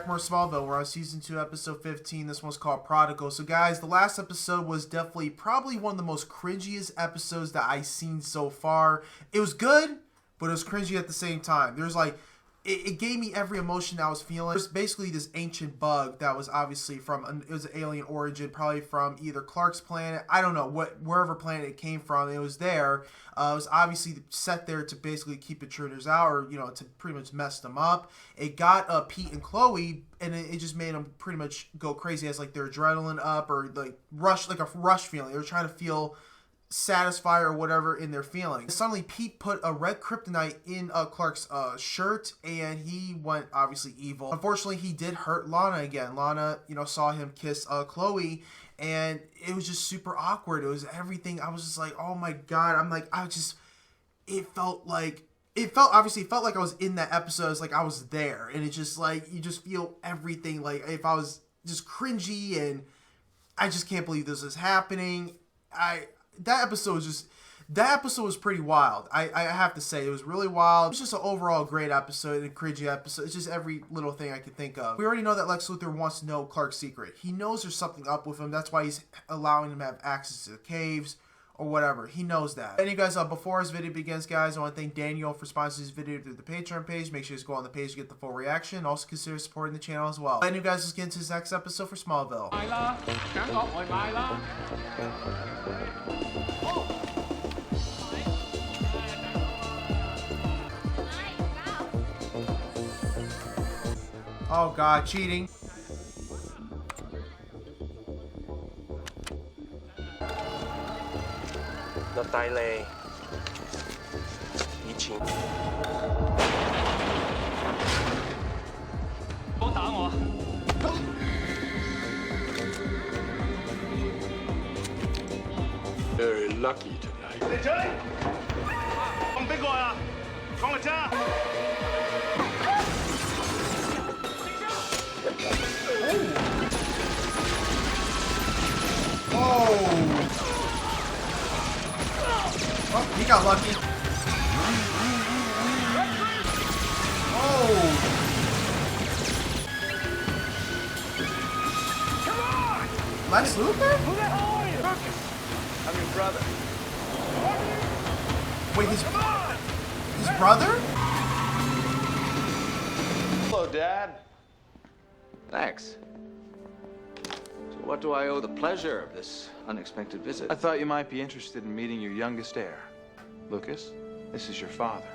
back, more Smallville. We're on season 2, episode 15. This one's called Prodigal. So, guys, the last episode was definitely probably one of the most cringiest episodes that I've seen so far. It was good, but it was cringy at the same time. There's like, it gave me every emotion I was feeling. There's basically this ancient bug that was obviously from, it was an alien origin, probably from either Clark's planet. I don't know, wherever planet it came from. It was there. It was obviously set there to basically keep intruders out, or, you know, to pretty much mess them up. It got Pete and Chloe, and it just made them pretty much go crazy as like their adrenaline up, or like a rush feeling. They were trying to feel satisfy or whatever in their feelings. Suddenly Pete put a red kryptonite in Clark's shirt, and he went obviously evil. Unfortunately, he did hurt Lana again. Lana, you know, saw him kiss Chloe, and it was just super awkward. It was everything. I was just like, oh my god. It felt like I was in that episode. It's like I was there, and it's just like you just feel everything. Like if I was just cringy, and I just can't believe this is happening. That episode was pretty wild. I have to say, it was really wild. It was just an overall great episode, and a cringy episode. It's just every little thing I could think of. We already know that Lex Luthor wants to know Clark's secret. He knows there's something up with him. That's why he's allowing him to have access to the caves or whatever. He knows that. And you guys, before this video begins, guys, I want to thank Daniel for sponsoring this video through the Patreon page. Make sure you just go on the page to get the full reaction. Also consider supporting the channel as well. And you guys, let's get into this next episode for Smallville. Oh god, cheating. Nó tay lê Ý chiến Bố打我 Very lucky tonight. 你出嚟咁邊個啊講嚟聽 Oh, he got lucky. Oh. Come on! Lex Luthor? Who the hell are you? I'm your brother. Wait, his brother? Hello, Dad. Thanks. So what do I owe the pleasure of this unexpected visit? I thought you might be interested in meeting your youngest heir. Lucas, this is your father.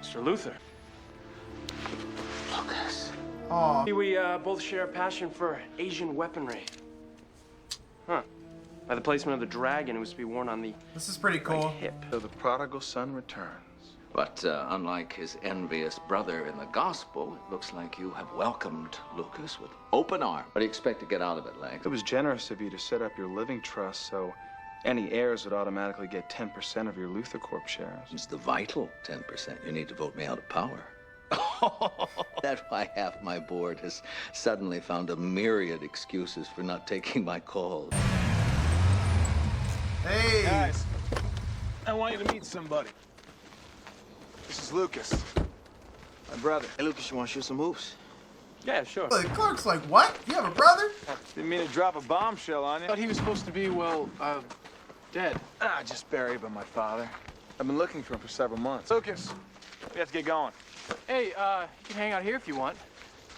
Mr. Luthor. Lucas. Oh. We both share a passion for Asian weaponry. Huh. By the placement of the dragon, it was to be worn on the This is pretty cool. right hip. So the prodigal son returns. But unlike his envious brother in the gospel, it looks like you have welcomed Lucas with open arms. What do you expect to get out of it, Lex? It was generous of you to set up your living trust so any heirs would automatically get 10% of your Luthor Corp shares. It's the vital 10%. You need to vote me out of power. That's why half my board has suddenly found a myriad excuses for not taking my calls. Hey. Guys, I want you to meet somebody. This is Lucas, my brother. Hey, Lucas, you want to shoot some hoops? Yeah, sure. Clark's like, what? You have a brother? Didn't mean to drop a bombshell on you. Thought he was supposed to be, well, dead. Just buried by my father. I've been looking for him for several months. Lucas, we have to get going. Hey, you can hang out here if you want.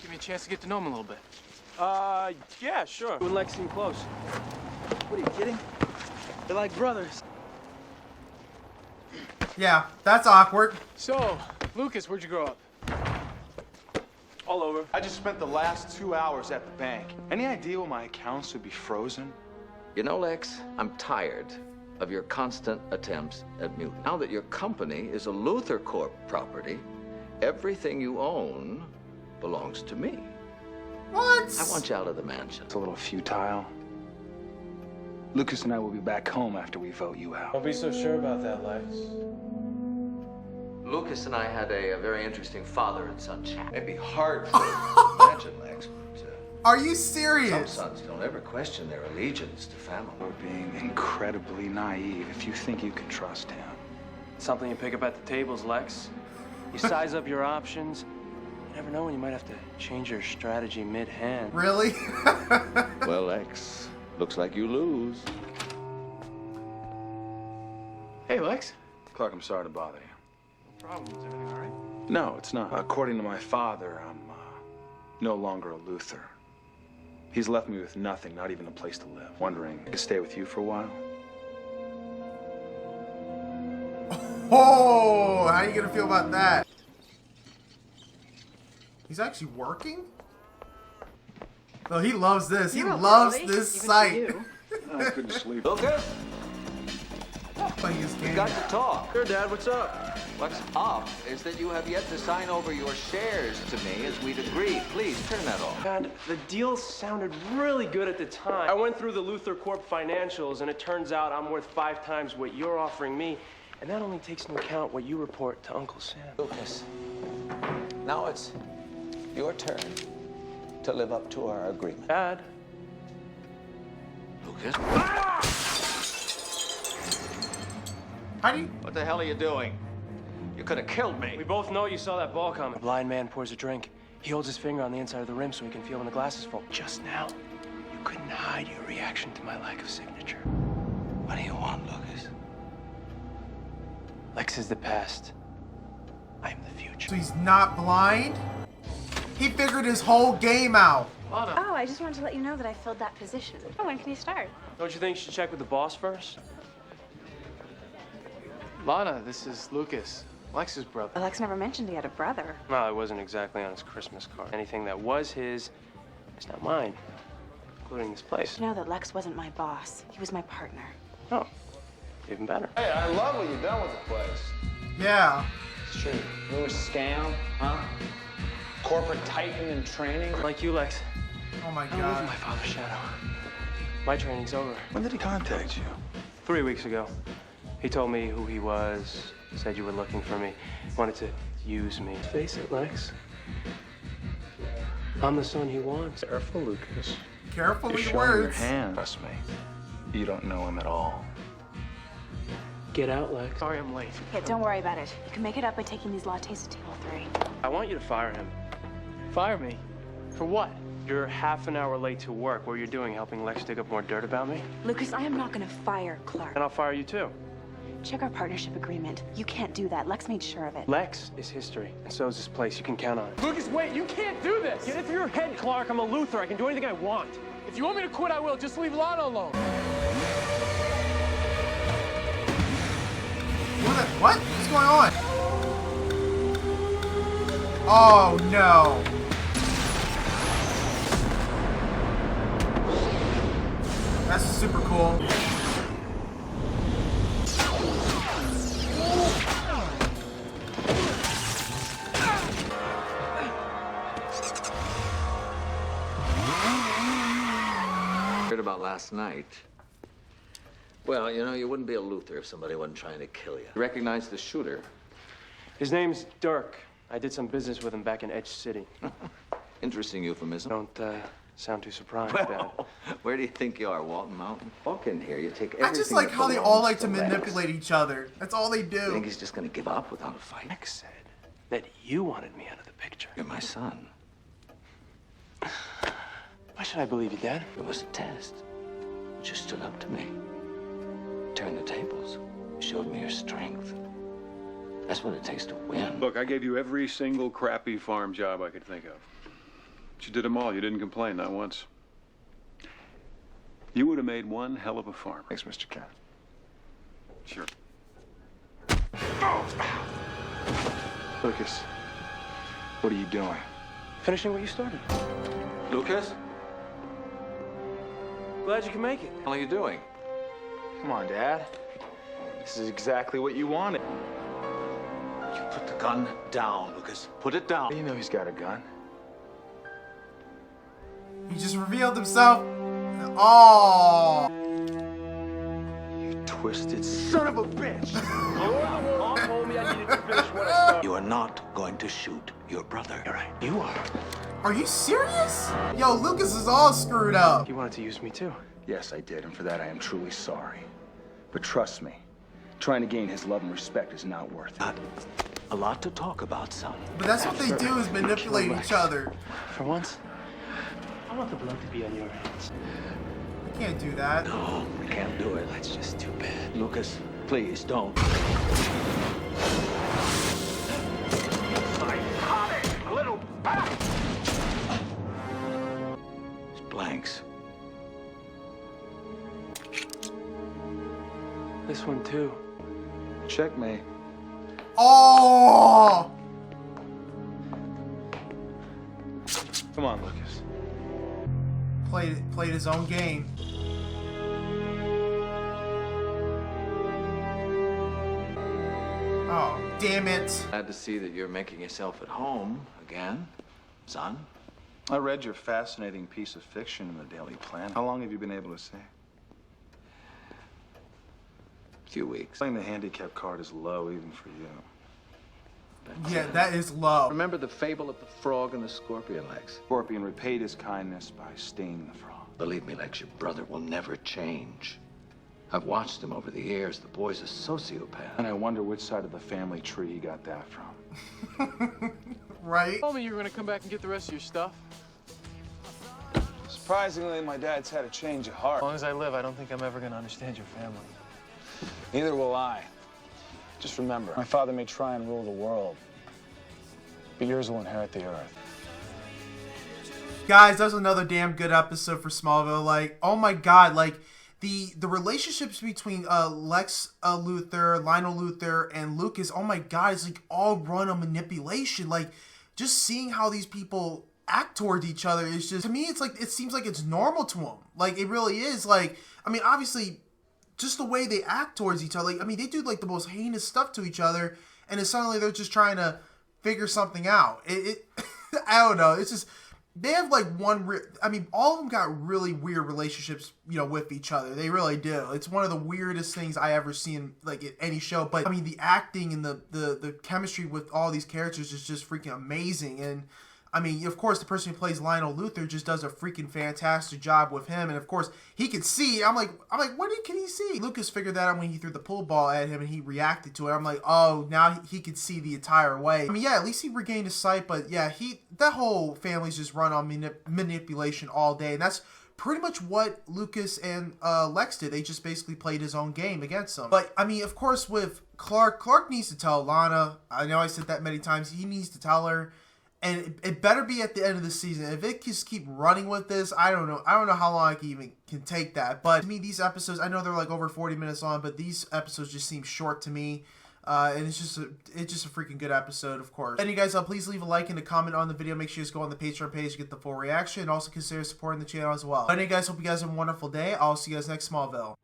Give me a chance to get to know him a little bit. Yeah, sure. You and Lex seem close. What, are you kidding? They're like brothers. Yeah, that's awkward. So, Lucas, where'd you grow up? All over. I just spent the last 2 hours at the bank. Any idea why my accounts would be frozen? You know, Lex, I'm tired of your constant attempts at muting. Now that your company is a Luthor Corp property, everything you own belongs to me. What? I want you out of the mansion. It's a little futile. Lucas and I will be back home after we vote you out. Don't be so sure about that, Lex. Lucas and I had a very interesting father and son chat. It'd be hard for you to imagine, Lex, but Are you some serious? sons don't ever question their allegiance to family. You're being incredibly naive if you think you can trust him. Something you pick up at the tables, Lex. You size up your options, never know when you might have to change your strategy mid-hand. Really? Well, Lex, looks like you lose. Hey, Lex. Clark, I'm sorry to bother you. No problem. Is everything all right? No, it's not. According to my father, I'm no longer a Luther. He's left me with nothing, not even a place to live. Wondering, I could stay with you for a while? Oh, how are you gonna feel about that? He's actually working? No, he loves this. He loves this site. I couldn't sleep. Lucas, Playing his game. got to talk. Sure, Dad, what's up? What's up is that you have yet to sign over your shares to me as we'd agreed. Please turn that off. God, the deal sounded really good at the time. I went through the Luther Corp financials, and it turns out I'm worth 5 times what you're offering me, and that only takes into account what you report to Uncle Sam. Lucas, now it's your turn to live up to our agreement. Dad. Lucas, Heidi? what the hell are you doing? You could have killed me. We both know you saw that ball coming. A blind man pours a drink. He holds his finger on the inside of the rim so he can feel when the glass is full. Just now, you couldn't hide your reaction to my lack of signature. What do you want, Lucas? Lex is the past. I am the future. So he's not blind? He figured his whole game out. Lana. Oh, I just wanted to let you know that I filled that position. Oh, when can you start? Don't you think you should check with the boss first? Lana, this is Lucas, Lex's brother. Alex never mentioned he had a brother. Well, it wasn't exactly on his Christmas card. Anything that was his is now mine, including this place. You know that Lex wasn't my boss. He was my partner. Oh, even better. Hey, I love what you've done with the place. Yeah. It's true. New scam, huh? Corporate titan in training. Like you, Lex, Oh my I live god. my father's shadow. My training's over. When did he contact you? 3 weeks ago. He told me who he was, said you were looking for me, wanted to use me. Face it, Lex. I'm the son he wants. Careful, Lucas. Careful You're with your showing your words. hand. Trust me. You don't know him at all. Get out, Lex. Sorry I'm late. Yeah, don't worry about it. You can make it up by taking these lattes to table 3. I want you to fire him. Fire me? For what? You're half an hour late to work. What are you doing, helping Lex dig up more dirt about me? Lucas, I am not gonna fire Clark. And I'll fire you too. Check our partnership agreement. You can't do that. Lex made sure of it. Lex is history, and so is this place. You can count on it. Lucas, wait, you can't do this! Get it through your head, Clark. I'm a Luther. I can do anything I want. If you want me to quit, I will. Just leave Lana alone. What? What's going on? Oh no. That's super cool. Heard about last night. Well, you know, you wouldn't be a Luther if somebody wasn't trying to kill you. You recognize the shooter? His name's Dirk. I did some business with him back in Edge City. Interesting euphemism. Don't sound too surprised, Dad. Well, where do you think you are, Walton Mountain? Walk in here, you take I everything. just like that how they belongs all like to Lex. manipulate each other. That's all they You do. think he's just gonna give up without a fight? Lex said that you wanted me out of the picture. You're my son. Why should I believe you, Dad? It was a test. You just stood up to me. Turned the tables. Showed me your strength. That's what it takes to win. Look, I gave you every single crappy farm job I could think of. But you did them all. You didn't complain, not once. You would have made one hell of a farmer. Thanks, Mr. Cat. Sure. Lucas, what are you doing? Finishing what you started. Lucas, Glad you can make it. what are you doing? Come on, Dad. This is exactly what you wanted. You put the gun down, Lucas. Put it down. You know he's got a gun. He just revealed himself. Oh. You twisted son of a bitch. Mom told me I needed to finish what I started. You are not going to shoot your brother. You're right. You are. Are you serious? Yo, Lucas is all screwed up. You wanted to use me too. Yes, I did, and for that I am truly sorry. But trust me, Trying to gain his love and respect is not worth it. Not a lot to talk about, son. But that's what they do, is manipulate each other. For once, I want the blood to be on your hands. You can't do that. No, we can't do it. That's just too bad. Lucas, please don't. Psychotic little bat! It's blanks. This one too. Checkmate. Oh! Come on, Lucas. Played his own game. Oh, damn it. Glad to see that you're making yourself at home again, son. I read your fascinating piece of fiction in the Daily Planet. How long have you been able to stay? Few weeks. Playing the handicap card is low even for you. Yeah, that is low. Remember the fable of the frog and the scorpion, Lex? Scorpion repaid his kindness by stinging the frog. Believe me, Lex, your brother will never change. I've watched him over the years. The boy's a sociopath. And I wonder which side of the family tree he got that from. Right? You told me you were gonna come back and get the rest of your stuff. Surprisingly, my dad's had a change of heart. As long as I live, I don't think I'm ever gonna understand your family. Neither will I. Just remember, my father may try and rule the world, but yours will inherit the earth. Guys, that was another damn good episode for Smallville. Like, oh my god, like the relationships between Lex Luthor, Lionel Luthor, and Lucas, oh my god, it's like all run on manipulation. Like, just seeing how these people act towards each other is just, to me, it's like, it seems like it's normal to them. Like, it really is. Like, I mean, obviously, just the way they act towards each other. Like, I mean, they do like the most heinous stuff to each other, and it's suddenly they're just trying to figure something out. I don't know. It's just, they have like I mean, all of them got really weird relationships, you know, with each other. They really do. It's one of the weirdest things I ever seen, like, in any show. But I mean, the acting and the chemistry with all these characters is just freaking amazing. And I mean, of course, the person who plays Lionel Luthor just does a freaking fantastic job with him. And of course, he can see. I'm like, what can he see? Lucas figured that out when he threw the pool ball at him and he reacted to it. I'm like, oh, now he could see the entire way. I mean, yeah, at least he regained his sight. But yeah, that whole family's just run on manipulation all day. And that's pretty much what Lucas and Lex did. They just basically played his own game against them. But I mean, of course, with Clark needs to tell Lana. I know I said that many times. He needs to tell her. And it better be at the end of the season. If it just keep running with this, I don't know how long I can take that. But to me, these episodes, I know they're like over 40 minutes long, but these episodes just seem short to me. And it's just a freaking good episode, of course. And you guys, please leave a like and a comment on the video. Make sure you just go on the Patreon page to get the full reaction, and also consider supporting the channel as well. But anyway, guys, hope you guys have a wonderful day. I'll see you guys next Smallville.